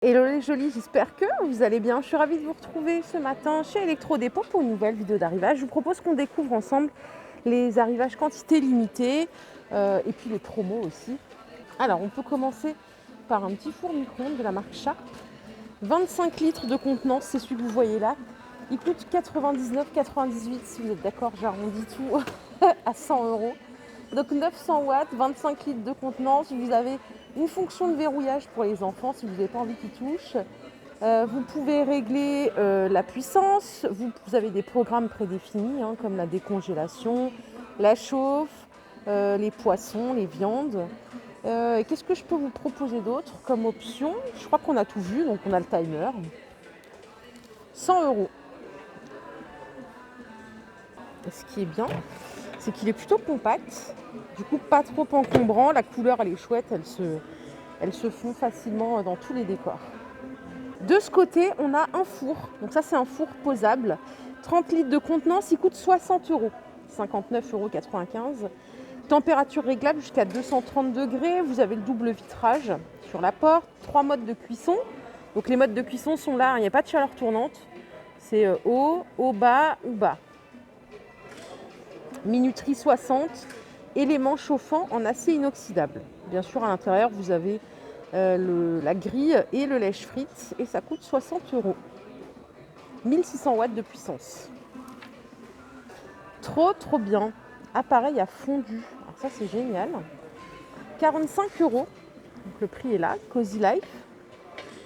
Hello les jolis, j'espère que vous allez bien. Je suis ravie de vous retrouver ce matin chez Electrodépôt pour une nouvelle vidéo d'arrivage. Je vous propose qu'on découvre ensemble les arrivages quantité limitée et puis les promos aussi. Alors on peut commencer par un petit four micro-ondes de la marque Sharp. 25 litres de contenance, c'est celui que vous voyez là. Il coûte 99,98 si vous êtes d'accord, j'arrondis tout à 100 €. Donc 900 watts, 25 litres de contenance. Vous avez une fonction de verrouillage pour les enfants si vous n'avez pas envie qu'ils touchent. Vous pouvez régler la puissance. Vous avez des programmes prédéfinis comme la décongélation, la chauffe, les poissons, les viandes. Qu'est-ce que je peux vous proposer d'autre comme option? Je crois qu'on a tout vu, donc on a le timer. 100 €. Et ce qui est bien, c'est qu'il est plutôt compact. Du coup, pas trop encombrant. La couleur, elle est chouette. Elle se fond facilement dans tous les décors. De ce côté, on a un four. Donc ça, c'est un four posable. 30 litres de contenance, il coûte 60 €. 59,95 €. Température réglable jusqu'à 230 degrés. Vous avez le double vitrage sur la porte. 3 modes de cuisson. Donc les modes de cuisson sont là. Il n'y a pas de chaleur tournante. C'est haut, bas ou bas. Minuterie 60. Éléments chauffants en acier inoxydable. Bien sûr, à l'intérieur, vous avez la grille et le lèche-frites et ça coûte 60 €. 1600 watts de puissance. Trop bien. Appareil à fondu. Alors ça, c'est génial. 45 €. Donc le prix est là. Cozy Life.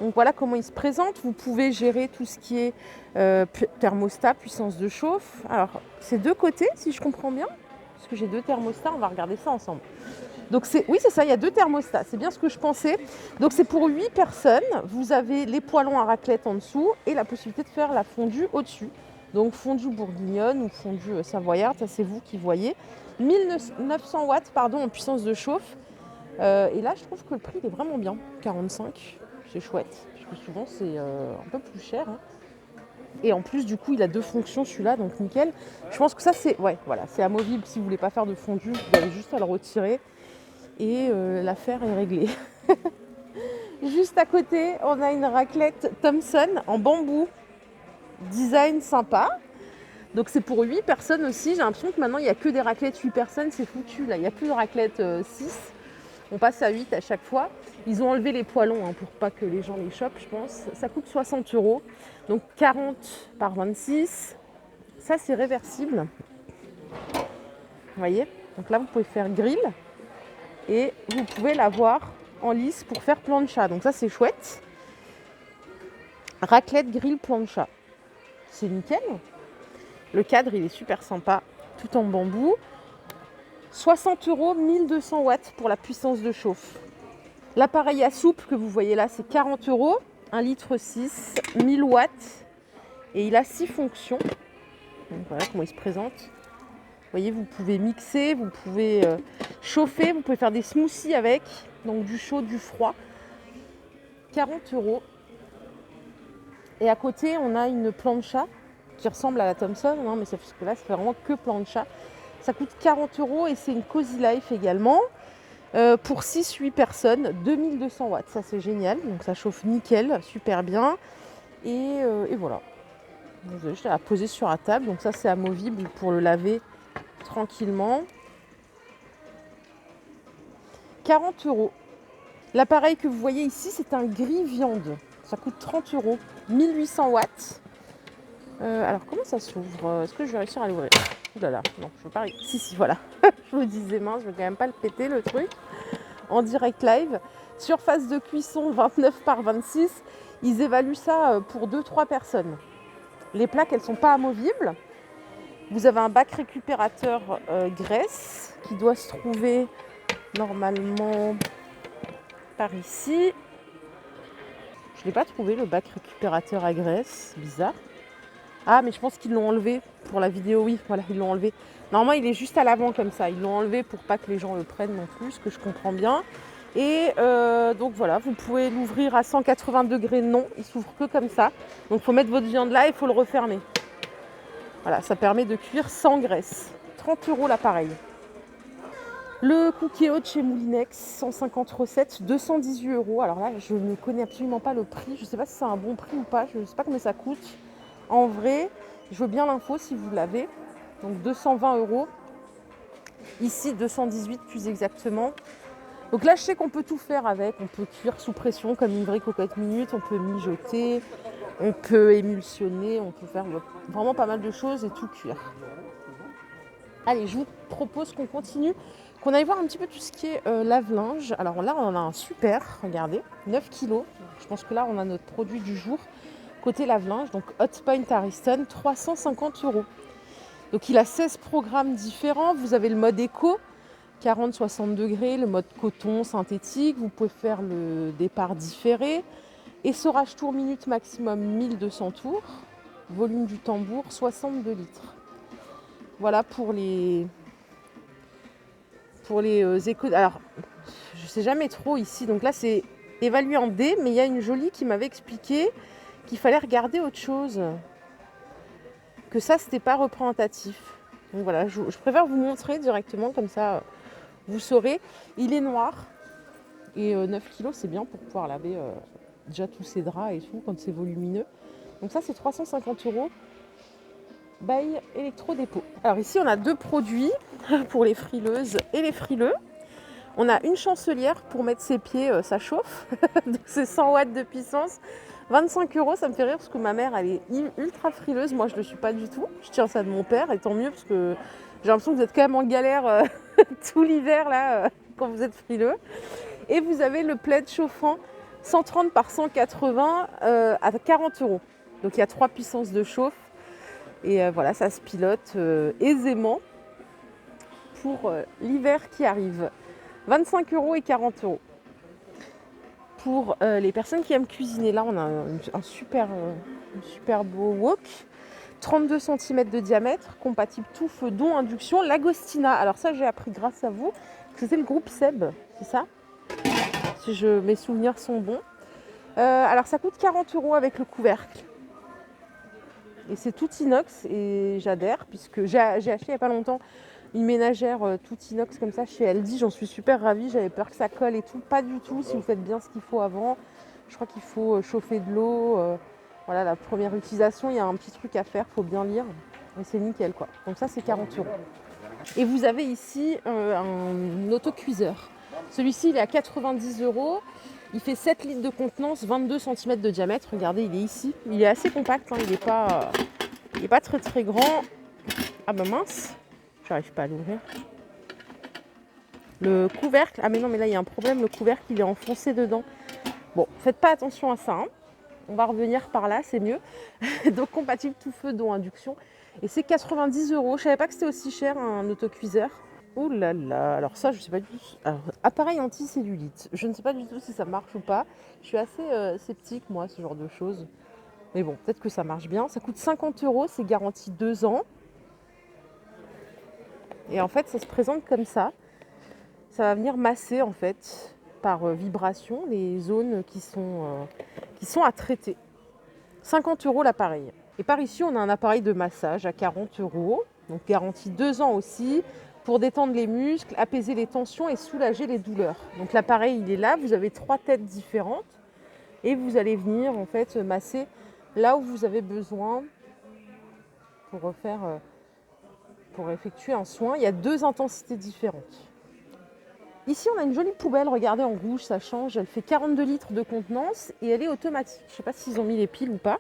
Donc voilà comment il se présente. Vous pouvez gérer tout ce qui est thermostat, puissance de chauffe. Alors, c'est deux côtés, si je comprends bien. Parce que j'ai deux thermostats, on va regarder ça ensemble. Donc oui, c'est ça, il y a deux thermostats. C'est bien ce que je pensais. Donc c'est pour 8 personnes. Vous avez les poêlons à raclette en dessous et la possibilité de faire la fondue au-dessus. Donc fondue bourguignonne ou fondue savoyarde, ça c'est vous qui voyez. 1900 watts en puissance de chauffe. Et là, je trouve que le prix il est vraiment bien. 45, c'est chouette. Parce que souvent, c'est un peu plus cher. Et en plus, du coup, il a deux fonctions celui-là, donc nickel. Je pense que ça, c'est amovible. Si vous voulez pas faire de fondue, vous avez juste à le retirer. Et l'affaire est réglée. Juste à côté, on a une raclette Thomson en bambou. Design sympa. Donc c'est pour 8 personnes aussi. J'ai l'impression que maintenant, il n'y a que des raclettes 8 personnes. C'est foutu là. Il n'y a plus de raclette 6. On passe à 8 à chaque fois. Ils ont enlevé les poêlons pour pas que les gens les chopent, je pense. Ça coûte 60 €. Donc 40 par 26. Ça, c'est réversible. Vous voyez? Donc là, vous pouvez faire grill. Et vous pouvez l'avoir en lisse pour faire plancha. Donc ça, c'est chouette. Raclette grill plancha. C'est nickel. Le cadre, il est super sympa. Tout en bambou. 60 €, 1200 watts pour la puissance de chauffe. L'appareil à soupe que vous voyez là, c'est 40 €. 1,6 litre, 1000 watts. Et il a 6 fonctions. Donc voilà comment il se présente. Vous voyez, vous pouvez mixer, vous pouvez chauffer, vous pouvez faire des smoothies avec. Donc du chaud, du froid. 40 €. Et à côté, on a une plancha qui ressemble à la Thomson, mais parce que là, c'est vraiment que plancha. Ça coûte 40 € et c'est une Cozy Life également. Pour 6-8 personnes, 2200 watts. Ça, c'est génial. Donc ça chauffe nickel, super bien. Et voilà. Vous avez juste à la poser sur la table. Donc ça, c'est amovible pour le laver tranquillement. 40 €. L'appareil que vous voyez ici, c'est un grille viande. Ça coûte 30 €. 1800 watts. Alors, comment ça s'ouvre? Est-ce que je vais réussir à l'ouvrir? Ouh là là, non, je veux pas. Si, voilà. Je me disais, mince, je vais quand même pas le péter, le truc. En direct live. Surface de cuisson 29 par 26. Ils évaluent ça pour 2-3 personnes. Les plaques, elles sont pas amovibles. Vous avez un bac récupérateur graisse qui doit se trouver normalement par ici. Je ne l'ai pas trouvé, le bac récupérateur à graisse. Bizarre. Ah, mais je pense qu'ils l'ont enlevé pour la vidéo. Oui, voilà, ils l'ont enlevé. Normalement, il est juste à l'avant comme ça. Ils l'ont enlevé pour pas que les gens le prennent non plus, ce que je comprends bien. Et donc voilà, vous pouvez l'ouvrir à 180 degrés. Non, il s'ouvre que comme ça. Donc il faut mettre votre viande là et il faut le refermer. Voilà, ça permet de cuire sans graisse. 30 € l'appareil. Le Cookéo de chez Moulinex, 150 recettes, 218 €. Alors là, je ne connais absolument pas le prix. Je ne sais pas si c'est un bon prix ou pas. Je ne sais pas combien ça coûte. En vrai, je veux bien l'info si vous l'avez. Donc 220 €. Ici, 218 plus exactement. Donc là, je sais qu'on peut tout faire avec. On peut cuire sous pression comme une vraie cocotte minute. On peut mijoter. On peut émulsionner. On peut faire vraiment pas mal de choses et tout cuire. Allez, je vous propose qu'on continue, qu'on aille voir un petit peu tout ce qui est lave-linge. Alors là, on en a un super, regardez, 9 kilos. Je pense que là, on a notre produit du jour. Côté lave-linge, donc Hotpoint Ariston, 350 €. Donc il a 16 programmes différents. Vous avez le mode éco, 40-60 degrés, le mode coton synthétique. Vous pouvez faire le départ différé. Essorage tour minute maximum 1200 tours. Volume du tambour, 62 litres. Voilà pour les échos. Alors, je ne sais jamais trop ici. Donc là, c'est évalué en D, mais il y a une jolie qui m'avait expliqué qu'il fallait regarder autre chose. Que ça, c'était pas représentatif. Donc voilà, je préfère vous montrer directement, comme ça, vous saurez. Il est noir. Et 9 kilos, c'est bien pour pouvoir laver déjà tous ces draps et tout, quand c'est volumineux. Donc ça, c'est 350 € by Electro-Dépôt. Alors ici, on a deux produits pour les frileuses et les frileux. On a une chancelière pour mettre ses pieds, ça chauffe. Donc c'est 100 watts de puissance. 25 €, ça me fait rire parce que ma mère, elle est ultra frileuse. Moi, je ne le suis pas du tout. Je tiens ça de mon père, et tant mieux parce que j'ai l'impression que vous êtes quand même en galère tout l'hiver là quand vous êtes frileux. Et vous avez le plaid chauffant 130 par 180 à 40 €. Donc il y a 3 puissances de chauffe. Et voilà, ça se pilote aisément pour l'hiver qui arrive. 25 € et 40 €. Pour les personnes qui aiment cuisiner, là on a un super beau wok. 32 cm de diamètre, compatible tout feu, dont induction. L'Agostina, alors ça j'ai appris grâce à vous, que c'était le groupe Seb, c'est ça? Si mes souvenirs sont bons. Alors ça coûte 40 € avec le couvercle. Et c'est tout inox et j'adhère puisque j'ai acheté il n'y a pas longtemps une ménagère tout inox comme ça chez Aldi. J'en suis super ravie, j'avais peur que ça colle et tout. Pas du tout si vous faites bien ce qu'il faut avant. Je crois qu'il faut chauffer de l'eau. Voilà, la première utilisation, il y a un petit truc à faire, il faut bien lire. Et c'est nickel quoi. Donc ça c'est 40 €. Et vous avez ici un autocuiseur. Celui-ci il est à 90 €. Il fait 7 litres de contenance, 22 cm de diamètre. Regardez, il est ici. Il est assez compact, hein. Il n'est pas très très grand. Ah bah mince, j'arrive pas à l'ouvrir. Le couvercle, ah mais non, mais là il y a un problème. Le couvercle, il est enfoncé dedans. Bon, faites pas attention à ça, hein. On va revenir par là, c'est mieux. Donc compatible tout feu, dont induction. Et c'est 90 €. Je savais pas que c'était aussi cher un autocuiseur. Ouh là là, alors ça je sais pas du tout. Alors, appareil anti-cellulite, je ne sais pas du tout si ça marche ou pas. Je suis assez sceptique moi, ce genre de choses. Mais bon, peut-être que ça marche bien. Ça coûte 50 €, c'est garanti 2 ans. Et en fait, ça se présente comme ça. Ça va venir masser en fait par vibration les zones qui sont à traiter. 50 € l'appareil. Et par ici, on a un appareil de massage à 40 €. Donc garanti 2 ans aussi, pour détendre les muscles, apaiser les tensions et soulager les douleurs. Donc l'appareil, il est là. Vous avez 3 têtes différentes. Et vous allez venir en fait masser là où vous avez besoin pour effectuer un soin. Il y a 2 intensités différentes. Ici, on a une jolie poubelle, regardez, en rouge, ça change. Elle fait 42 litres de contenance et elle est automatique. Je ne sais pas s'ils ont mis les piles ou pas.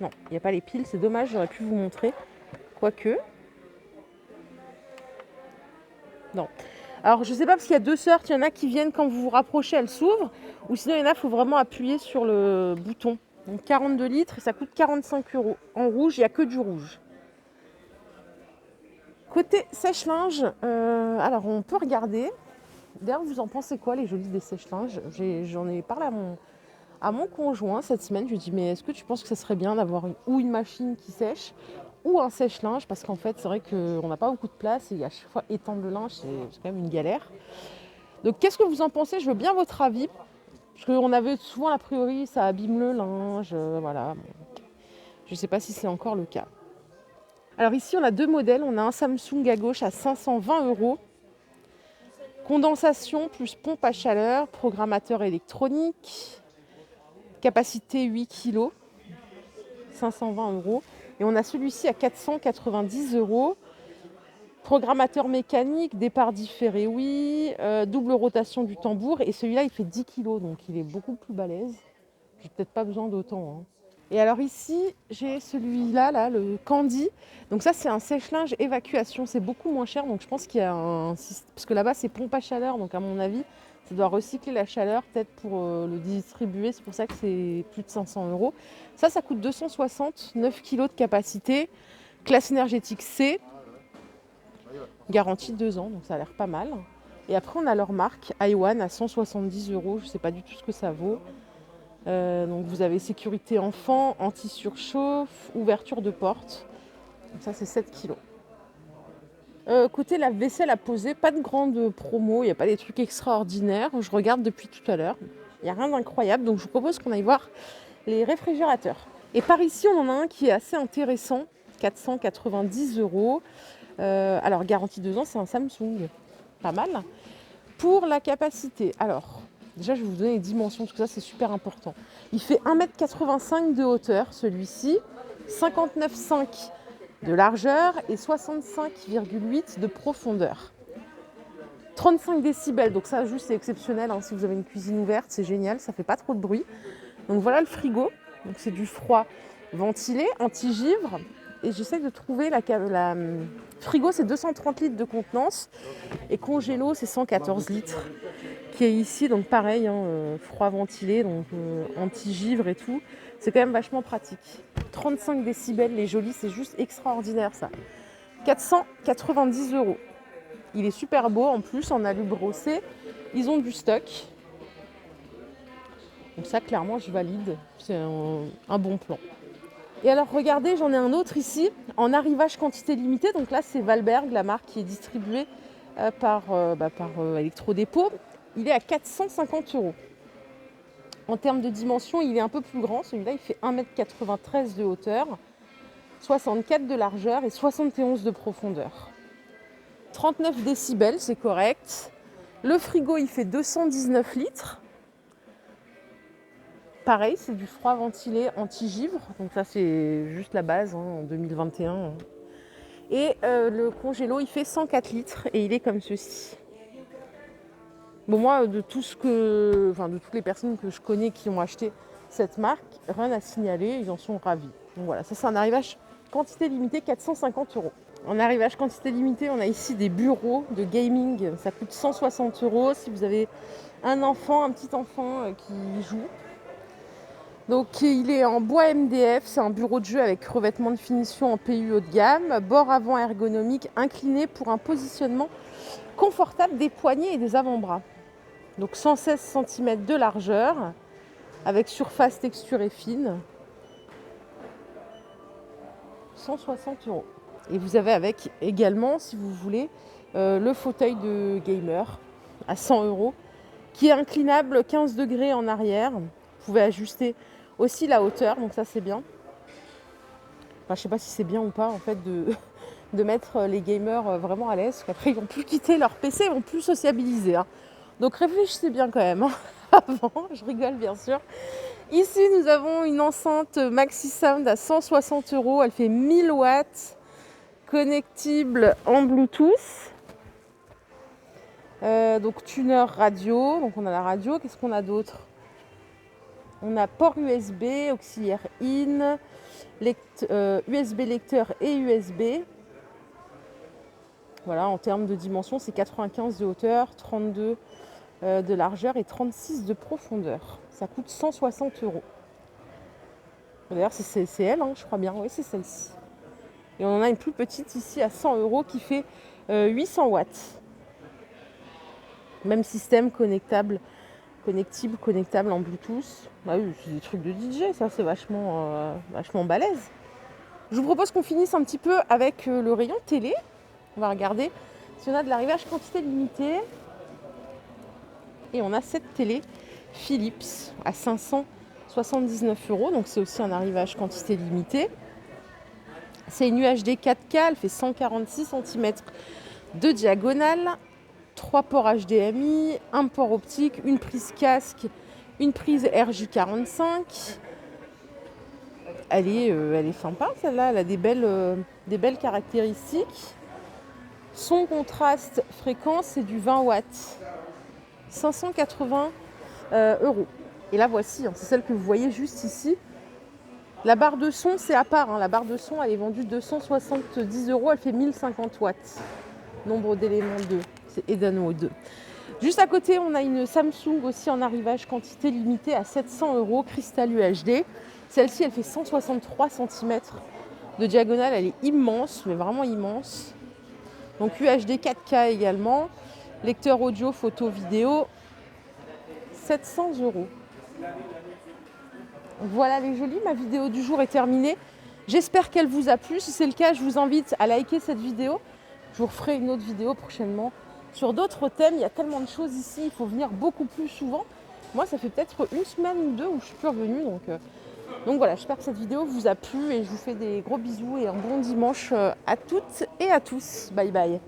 Non, il n'y a pas les piles, c'est dommage, j'aurais pu vous montrer. Quoique. Non. Alors, je ne sais pas, parce qu'il y a 2 sortes. Il y en a qui viennent quand vous vous rapprochez, elles s'ouvrent. Ou sinon, il y en a, il faut vraiment appuyer sur le bouton. Donc 42 litres et ça coûte 45 €. En rouge, il n'y a que du rouge. Côté sèche-linge, alors on peut regarder. D'ailleurs, vous en pensez quoi, les jolis des sèche-linges? J'en ai parlé à mon conjoint cette semaine. Je lui ai dit, mais est-ce que tu penses que ça serait bien d'avoir une machine qui sèche ou un sèche-linge? Parce qu'en fait, c'est vrai qu'on n'a pas beaucoup de place et à chaque fois, étendre le linge, c'est quand même une galère. Donc, qu'est-ce que vous en pensez? Je veux bien votre avis. Parce qu'on avait souvent a priori, ça abîme le linge. Voilà. Je ne sais pas si c'est encore le cas. Alors ici, on a deux modèles. On a un Samsung à gauche à 520 €. Condensation plus pompe à chaleur, programmateur électronique, capacité 8 kg, 520 €. Et on a celui-ci à 490 €. Programmateur mécanique, départ différé, oui, double rotation du tambour. Et celui-là, il fait 10 kg, donc il est beaucoup plus balèze. J'ai peut-être pas besoin d'autant, hein. Et alors ici, j'ai celui-là, là, le Candy. Donc ça, c'est un sèche-linge évacuation. C'est beaucoup moins cher. Donc je pense qu'il y a un système. Parce que là-bas, c'est pompe à chaleur. Donc à mon avis, ça doit recycler la chaleur peut-être pour le distribuer. C'est pour ça que c'est plus de 500 €. Ça coûte 260, 9 kg de capacité. Classe énergétique C. Garantie 2 ans. Donc ça a l'air pas mal. Et après, on a leur marque, iWan, à 170 €. Je ne sais pas du tout ce que ça vaut. Donc vous avez sécurité enfant, anti-surchauffe, ouverture de porte. Donc ça c'est 7 kg. Côté lave-vaisselle à poser, pas de grande promo, il n'y a pas des trucs extraordinaires. Je regarde depuis tout à l'heure. Il n'y a rien d'incroyable, donc je vous propose qu'on aille voir les réfrigérateurs. Et par ici, on en a un qui est assez intéressant, 490 €. Alors garantie 2 ans, c'est un Samsung. Pas mal. Pour la capacité, alors déjà, je vais vous donner les dimensions, parce que ça, c'est super important. Il fait 1,85 m de hauteur, celui-ci, 59,5 de largeur et 65,8 de profondeur. 35 décibels, donc ça, juste, c'est exceptionnel. Hein, si vous avez une cuisine ouverte, c'est génial, ça fait pas trop de bruit. Donc voilà le frigo. Donc c'est du froid ventilé, anti-givre. Et j'essaie de trouver la frigo, c'est 230 litres de contenance. Et congélo, c'est 114 litres. Qui est ici, donc pareil, hein, froid ventilé, donc anti-givre et tout. C'est quand même vachement pratique. 35 décibels, les jolis, c'est juste extraordinaire ça. 490 €. Il est super beau, en plus en alu brossé. Ils ont du stock. Donc ça, clairement, je valide. C'est un bon plan. Et alors, regardez, j'en ai un autre ici, en arrivage quantité limitée. Donc là, c'est Valberg, la marque qui est distribuée par Electrodépôt. Il est à 450 €. En termes de dimension, il est un peu plus grand. Celui-là, il fait 1,93 m de hauteur, 64 de largeur et 71 de profondeur. 39 décibels, c'est correct. Le frigo, il fait 219 litres. Pareil, c'est du froid ventilé anti-givre. Donc ça, c'est juste la base en 2021. Et le congélo, il fait 104 litres et il est comme ceci. Bon, moi, de toutes les personnes que je connais qui ont acheté cette marque, rien à signaler, ils en sont ravis. Donc voilà, ça c'est un arrivage quantité limitée, 450 €. En arrivage quantité limitée, on a ici des bureaux de gaming, ça coûte 160 € si vous avez un petit enfant qui joue. Donc il est en bois MDF, c'est un bureau de jeu avec revêtement de finition en PU haut de gamme, bord avant ergonomique incliné pour un positionnement confortable des poignets et des avant-bras. Donc 116 cm de largeur, avec surface texturée fine. 160 €. Et vous avez avec également, si vous voulez, le fauteuil de gamer à 100 €, qui est inclinable 15 degrés en arrière. Vous pouvez ajuster aussi la hauteur, donc ça c'est bien. Enfin, je ne sais pas si c'est bien ou pas en fait de mettre les gamers vraiment à l'aise, parce qu'après ils vont plus quitter leur PC, ils vont plus sociabiliser. Hein. Donc réfléchissez bien quand même, hein, avant, je rigole bien sûr. Ici nous avons une enceinte Maxi Sound à 160 €, elle fait 1000 watts, connectible en Bluetooth. Donc tuner radio, donc on a la radio, qu'est-ce qu'on a d'autre? On a port USB, auxiliaire in, USB lecteur et USB. Voilà, en termes de dimension, c'est 95 de hauteur, 32 de largeur et 36 de profondeur. Ça coûte 160 €. D'ailleurs, c'est elle, hein, je crois bien. Oui, c'est celle-ci. Et on en a une plus petite ici à 100 € qui fait 800 watts. Même système connectible en Bluetooth. Ah oui, c'est des trucs de DJ, ça c'est vachement balèze. Je vous propose qu'on finisse un petit peu avec le rayon télé. On va regarder si on a de l'arrivage quantité limitée. Et on a cette télé Philips à 579 €. Donc c'est aussi un arrivage quantité limitée. C'est une UHD 4K, elle fait 146 cm de diagonale, 3 ports HDMI, un port optique, une prise casque, une prise RJ45. Elle est sympa celle-là, elle a des belles caractéristiques. Son contraste fréquence, c'est du 20 watts. 580 euros. Et là voici, c'est celle que vous voyez juste ici. La barre de son, c'est à part. La barre de son, elle est vendue 270 euros, elle fait 1050 watts. Nombre d'éléments 2, c'est Edano 2. Juste à côté, on a une Samsung aussi en arrivage, quantité limitée à 700 euros, cristal UHD. Celle-ci, elle fait 163 cm de diagonale, elle est immense, mais vraiment immense. Donc UHD 4K également, lecteur audio, photo, vidéo, 700 euros. Voilà les jolis, ma vidéo du jour est terminée. J'espère qu'elle vous a plu. Si c'est le cas, je vous invite à liker cette vidéo. Je vous referai une autre vidéo prochainement sur d'autres thèmes. Il y a tellement de choses ici, il faut venir beaucoup plus souvent. Moi, ça fait peut-être une semaine ou deux où je suis plus revenue. Donc voilà, j'espère que cette vidéo vous a plu et je vous fais des gros bisous et un bon dimanche à toutes et à tous. Bye bye.